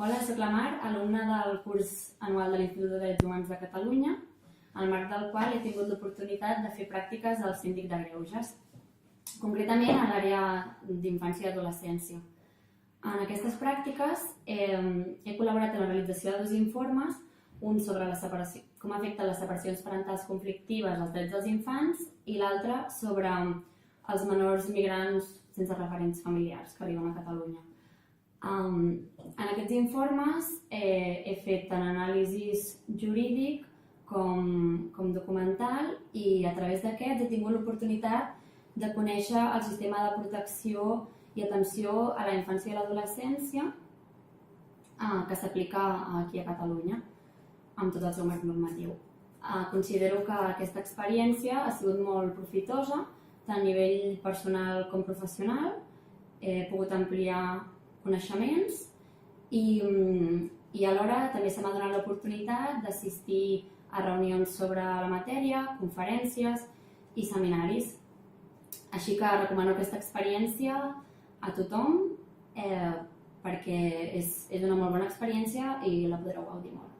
Hola, soc la Mar, alumna del curs anual de l'Institut de Drets Humans de Catalunya, al marc del qual he tingut l'oportunitat de fer pràctiques al Síndic de Greuges, concretament a l'àrea d'infància i adolescència. En aquestes pràctiques he col·laborat en la realització de dos informes, un sobre com afecten les separacions parentals conflictives als drets dels infants i l'altre sobre els menors migrants sense referents familiars que arriben a Catalunya. En aquests informes he fet tant anàlisis jurídic com documental i a través d'aquests he tingut l'oportunitat de conèixer el sistema de protecció i atenció a la infància i l'adolescència que s'aplica aquí a Catalunya amb tot el seu marc normatiu. Considero que aquesta experiència ha sigut molt profitosa, tant a nivell personal com professional. He pogut ampliar coneixements i alhora també se m'ha donat l'oportunitat d'assistir a reunions sobre la matèria, conferències i seminaris. Així que recomano aquesta experiència a tothom perquè és una molt bona experiència i la podreu gaudir molt.